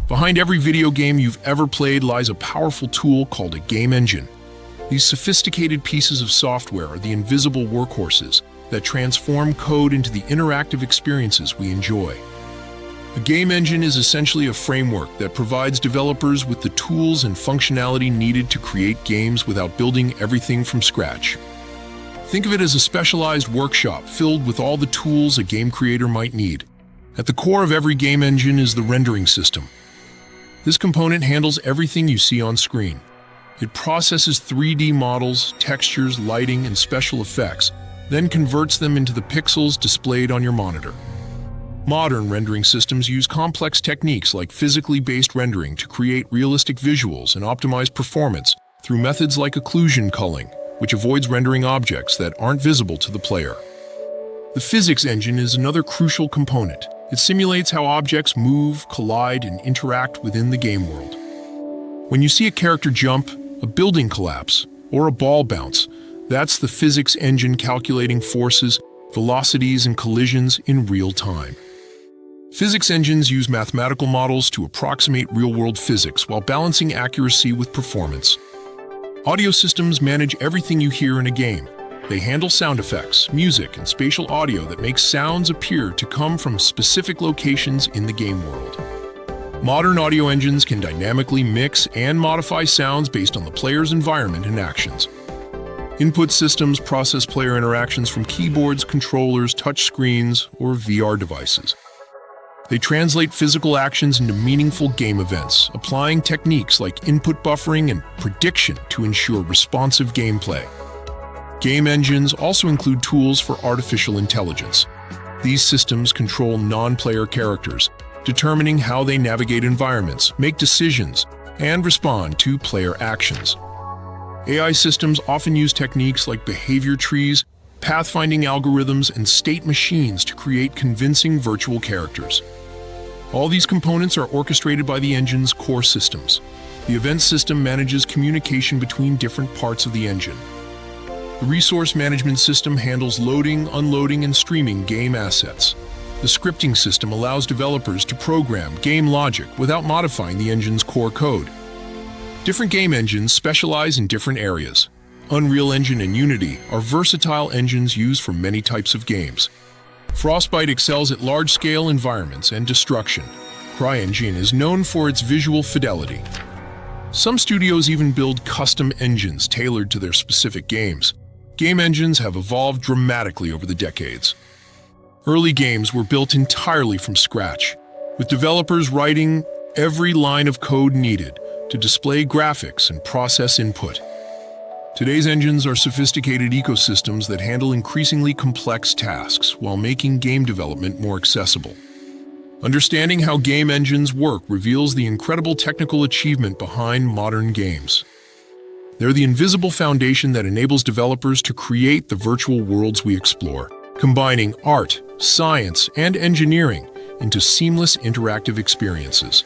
Behind every video game you've ever played lies a powerful tool called a game engine. These sophisticated pieces of software are the invisible workhorses that transform code into the interactive experiences we enjoy. A game engine is essentially a framework that provides developers with the tools and functionality needed to create games without building everything from scratch. Think of it as a specialized workshop filled with all the tools a game creator might need. At the core of every game engine is the rendering system. This component handles everything you see on screen. It processes 3D models, textures, lighting, and special effects, then converts them into the pixels displayed on your monitor. Modern rendering systems use complex techniques like physically based rendering to create realistic visuals and optimize performance through methods like occlusion culling, which avoids rendering objects that aren't visible to the player. The physics engine is another crucial component. It simulates how objects move, collide, and interact within the game world. When you see a character jump, a building collapse, or a ball bounce, that's the physics engine calculating forces, velocities, and collisions in real time. Physics engines use mathematical models to approximate real-world physics while balancing accuracy with performance. Audio systems manage everything you hear in a game. They handle sound effects, music, and spatial audio that makes sounds appear to come from specific locations in the game world. Modern audio engines can dynamically mix and modify sounds based on the player's environment and actions. Input systems process player interactions from keyboards, controllers, touchscreens, or VR devices. They translate physical actions into meaningful game events, applying techniques like input buffering and prediction to ensure responsive gameplay. Game engines also include tools for artificial intelligence. These systems control non-player characters, determining how they navigate environments, make decisions, and respond to player actions. AI systems often use techniques like behavior trees, pathfinding algorithms, and state machines to create convincing virtual characters. All these components are orchestrated by the engine's core systems. The event system manages communication between different parts of the engine. The resource management system handles loading, unloading, and streaming game assets. The scripting system allows developers to program game logic without modifying the engine's core code. Different game engines specialize in different areas. Unreal Engine and Unity are versatile engines used for many types of games. Frostbite excels at large-scale environments and destruction. CryEngine is known for its visual fidelity. Some studios even build custom engines tailored to their specific games. Game engines have evolved dramatically over the decades. Early games were built entirely from scratch, with developers writing every line of code needed to display graphics and process input. Today's engines are sophisticated ecosystems that handle increasingly complex tasks while making game development more accessible. Understanding how game engines work reveals the incredible technical achievement behind modern games. They're the invisible foundation that enables developers to create the virtual worlds we explore, combining art, science, and engineering into seamless interactive experiences.